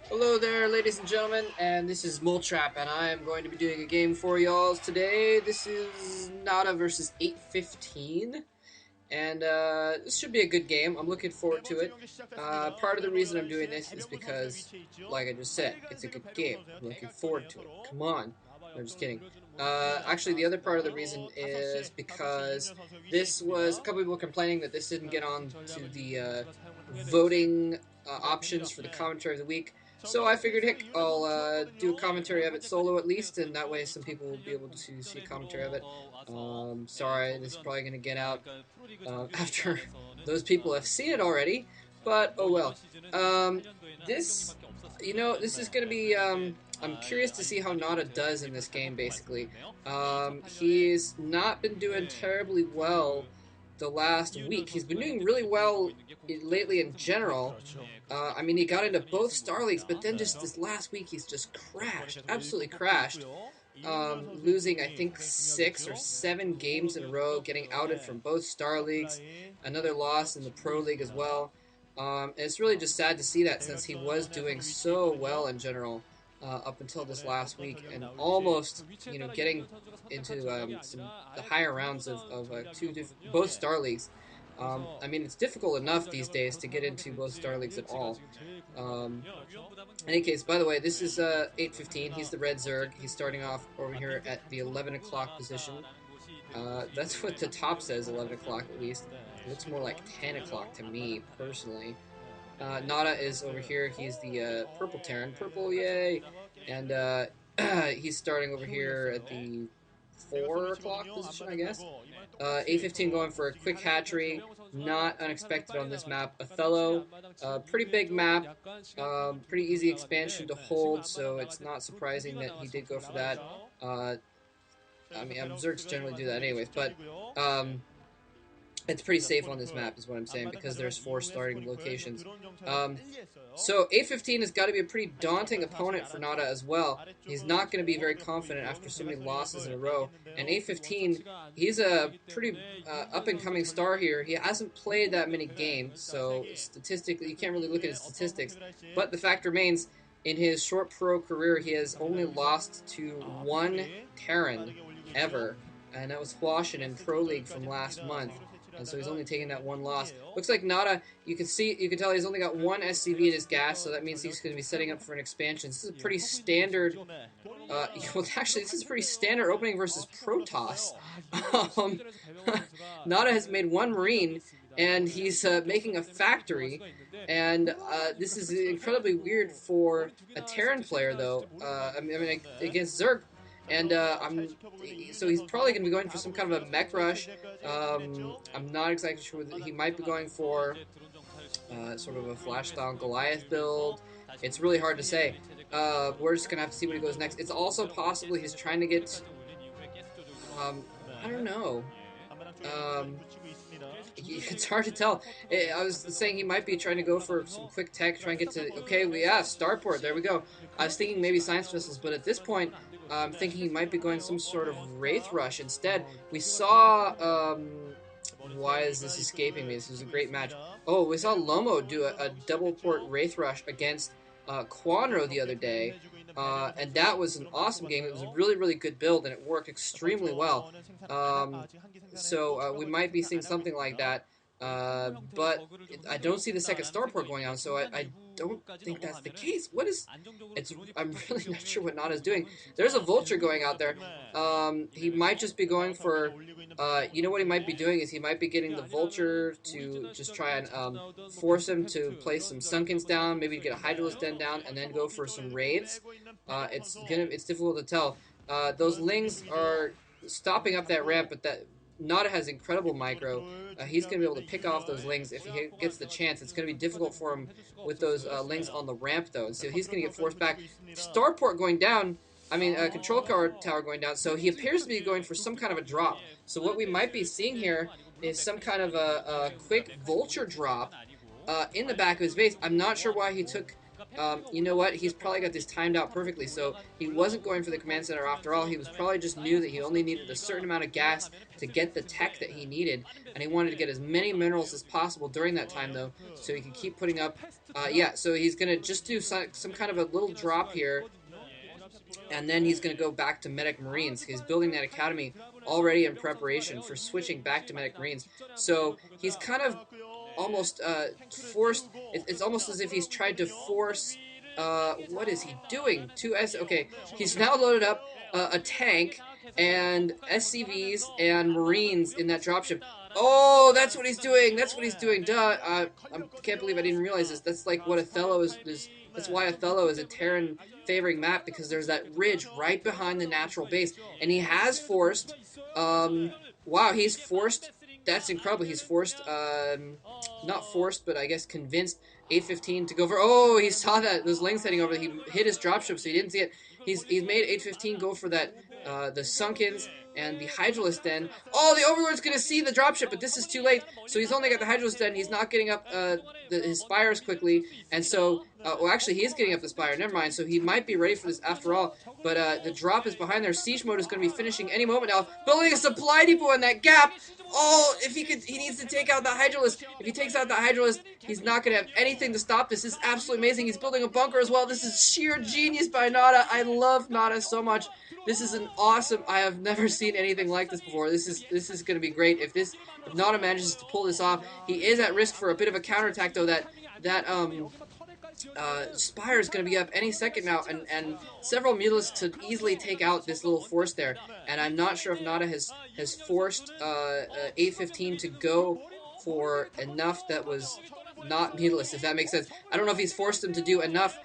Hello there, ladies and gentlemen, and this is Trap, and I am going to be doing a game for y'all today. This is NaDa versus 815, and this should be a good game. I'm looking forward to it. Part of the reason I'm doing this is because, like I just said, it's a good game. I'm looking forward to it. Come on. No, I'm just kidding. Actually, the other part of the reason is because this was a couple people complaining that this didn't get on to the voting options for the commentary of the week. So I figured, heck, I'll do a commentary of it solo at least, and that way some people will be able to see a commentary of it. Sorry, this is probably going to get out after those people have seen it already, but oh well. This, this is going to be. I'm curious to see how NaDa does in this game. Basically, he's not been doing terribly well the last week. He's been doing really well lately in general. I mean, he got into both Star Leagues, but then just this last week, he's just crashed, absolutely crashed. Losing, I think, 6 or 7 games in a row, getting outed from both Star Leagues, another loss in the Pro League as well. And it's really just sad to see that since he was doing so well in general up until this last week and almost, getting into the higher rounds of both Star Leagues. I mean, it's difficult enough these days to get into both Star Leagues at all. In any case, by the way, this is 815. He's the red Zerg. He's starting off over here at the 11 o'clock position. That's what the top says, 11 o'clock at least. It looks more like 10 o'clock to me, personally. NaDa is over here. He's the purple Terran. Purple, yay! And he's starting over here at the 4 o'clock position, I guess. 815 going for a quick hatchery. Not unexpected on this map. Othello, pretty big map, pretty easy expansion to hold, so it's not surprising that he did go for that. I mean, Zergs generally do that anyways, but it's pretty safe on this map is what I'm saying, because there's 4 starting locations. So 815 has got to be a pretty daunting opponent for NaDa as well. He's not going to be very confident after so many losses in a row. And 815, he's a pretty up-and-coming star here. He hasn't played that many games, so statistically, you can't really look at his statistics. But the fact remains, in his short pro career, he has only lost to 1 Terran ever, and that was Huashin in Pro League from last month. And so he's only taking that 1 loss. Looks like NaDa, you can tell he's only got 1 SCV in his gas, so that means he's going to be setting up for an expansion. This is a pretty standard, actually, this is a pretty standard opening versus Protoss. NaDa has made 1 Marine, and he's making a factory, and this is incredibly weird for a Terran player, though. I mean, against Zerg. And so he's probably going to be going for some kind of a mech rush. I'm not exactly sure whether he might be going for sort of a flash style Goliath build. It's really hard to say. We're just going to have to see what he goes next. It's also possible he's trying to get, I don't know. It's hard to tell. I was saying he might be trying to go for some quick tech, try and get to, starport, there we go. I was thinking maybe science missiles, but at this point, I'm thinking he might be going some sort of Wraith Rush instead. We saw, why is this escaping me? This was a great match. Oh, we saw Lomo do a double port Wraith Rush against Quanro the other day. And that was an awesome game. It was a really, really good build, and it worked extremely well. So we might be seeing something like that. But I don't see the second starport going on, so I don't think that's the case. I'm really not sure what NaDa's doing. There's a Vulture going out there. He might just be going for, what he might be doing is he might be getting the Vulture to just try and force him to place some Sunkens down, maybe get a Hydralisk Den down, and then go for some raids. It's difficult to tell. Those Lings are stopping up that ramp, but that NaDa has incredible micro. He's going to be able to pick off those Lings if he gets the chance. It's going to be difficult for him with those Lings on the ramp, though. So he's going to get forced back. Starport going down. Control tower going down. So he appears to be going for some kind of a drop. So what we might be seeing here is some kind of a quick Vulture drop in the back of his base. I'm not sure why he took you know what? He's probably got this timed out perfectly. So he wasn't going for the command center after all. He was probably just knew that he only needed a certain amount of gas to get the tech that he needed, and he wanted to get as many minerals as possible during that time, though, so he could keep putting up. Yeah, so he's gonna just do some kind of a little drop here, and then he's going to go back to Medic Marines. He's building that academy already in preparation for switching back to Medic Marines. So he's kind of almost forced. It's almost as if he's tried to force. What is he doing? Okay, he's now loaded up a tank and SCVs and Marines in that dropship. Oh, that's what he's doing. That's what he's doing. Duh. I can't believe I didn't realize this. That's like what Othello is. That's why Othello is a Terran favoring map, because there's that ridge right behind the natural base, and he has forced. Wow, he's forced. That's incredible. He's forced. Not forced, but I guess convinced 815 to go for. Oh, he saw that those lings heading over. He hit his dropship, so he didn't see it. He's made 815 go for that. The Sunkens and the Hydralisk Den. Oh, the Overlord's going to see the dropship, but this is too late. So he's only got the Hydralisk Den. He's not getting up his spires quickly. And so, well, actually, he is getting up the spire. Never mind. So he might be ready for this after all. But the drop is behind there. Siege mode is going to be finishing any moment now. Building a supply depot in that gap. Oh, if he could, he needs to take out the Hydralisk. If he takes out the Hydralisk, he's not going to have anything to stop this. This is absolutely amazing. He's building a bunker as well. This is sheer genius by NaDa. I love NaDa so much. This is an awesome. I have never seen anything like this before. This is going to be great. If NaDa manages to pull this off, he is at risk for a bit of a counterattack though. Spire is going to be up any second now, and several Mutalisks to easily take out this little force there. And I'm not sure if NaDa has forced 815 to go for enough that was not Mutalisks, if that makes sense. I don't know if he's forced him to do enough.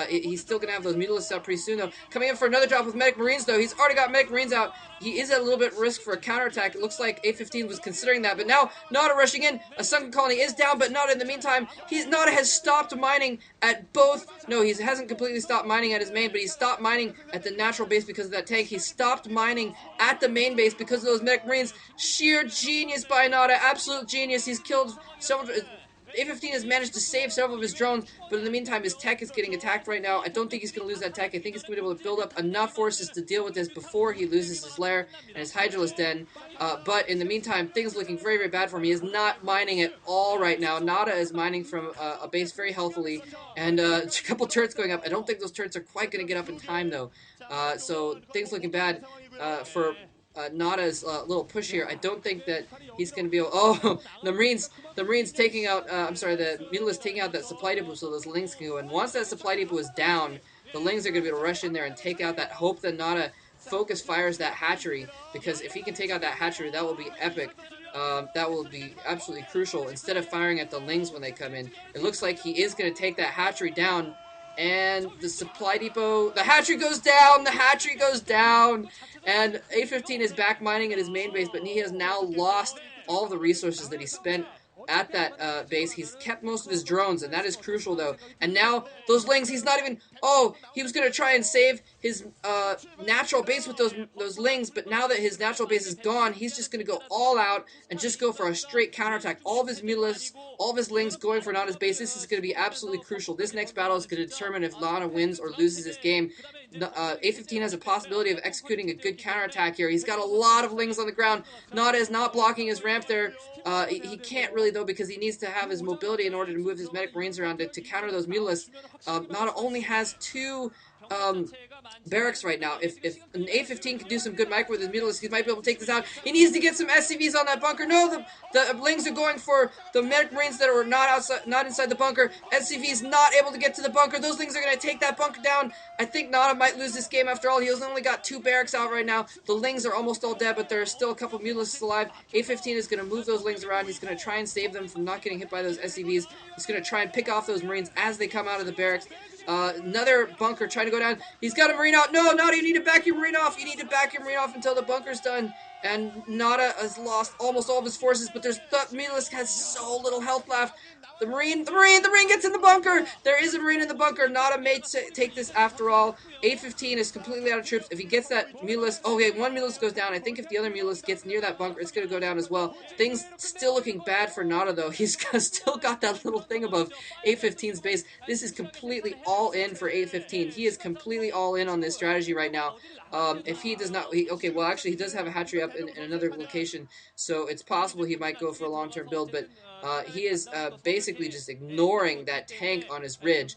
He's still going to have those Mutalisks out pretty soon, though. Coming in for another drop with Medic Marines, though. He's already got Medic Marines out. He is at a little bit risk for a counterattack. It looks like 815 was considering that, but now NaDa rushing in. A Sunken Colony is down, but NaDa in the meantime, NaDa has stopped mining at both. No, he hasn't completely stopped mining at his main, but he's stopped mining at the natural base because of that tank. He stopped mining at the main base because of those Medic Marines. Sheer genius by NaDa. Absolute genius. He's killed several. 815 has managed to save several of his drones, but in the meantime, his tech is getting attacked right now. I don't think he's going to lose that tech. I think he's going to be able to build up enough forces to deal with this before he loses his lair and his Hydralisk Den. But in the meantime, things looking very, very bad for him. He is not mining at all right now. NaDa is mining from a base very healthily, and a couple turrets going up. I don't think those turrets are quite going to get up in time, though. So things looking bad for NaDa's little push here. I don't think that he's going to be able. Oh, the Marines taking out. I'm sorry, the Mutalisks taking out that supply depot so those lings can go in. Once that supply depot is down, the lings are going to be able to rush in there and take out that. Hope that NaDa focus fires that hatchery, because if he can take out that hatchery, that will be epic. That will be absolutely crucial. Instead of firing at the lings when they come in, it looks like he is going to take that hatchery down. And the supply depot, the hatchery goes down, and 815 is back mining at his main base, but he has now lost all the resources that he spent at that base. He's kept most of his drones, and that is crucial, though. And now, those lings, he's not even... Oh, he was going to try and save his natural base with those lings, but now that his natural base is gone, he's just going to go all out and just go for a straight counterattack. All of his Mutalisks, all of his lings going for NaDa's base. This is going to be absolutely crucial. This next battle is going to determine if NaDa wins or loses this game. 815 has a possibility of executing a good counterattack here. He's got a lot of lings on the ground. NaDa is not blocking his ramp there. He can't really, though, because he needs to have his mobility in order to move his Medic Marines around to counter those Mutalisks. NaDa only has two barracks right now. If an 815 can do some good micro with his Mutalisks, he might be able to take this out. He needs to get some SCVs on that bunker. No, the lings are going for the Medic Marines that are not inside the bunker. SCV's not able to get to the bunker. Those lings are going to take that bunker down. I think NaDa might lose this game after all. He has only got two barracks out right now. The lings are almost all dead, but there are still a couple Mutalisks alive. 815 is going to move those lings around. He's going to try and save them from not getting hit by those SCVs. He's going to try and pick off those Marines as they come out of the barracks. Another bunker trying to go down. He's got a Marine out. No, you need to back your Marine off. You need to back your Marine off until the bunker's done. And NaDa has lost almost all of his forces, but Milas has so little health left. The Marine gets in the bunker. There is a Marine in the bunker. NaDa may take this after all. 815 is completely out of troops. If he gets that Mulus, okay, one Mulus goes down. I think if the other Mulus gets near that bunker, it's going to go down as well. Things still looking bad for NaDa, though. He's still got that little thing above 815's base. This is completely all in for 815. He is completely all in on this strategy right now. If he does not, okay, well, actually, he does have a hatchery up in another location, so it's possible he might go for a long-term build, but he is basically just ignoring that tank on his ridge.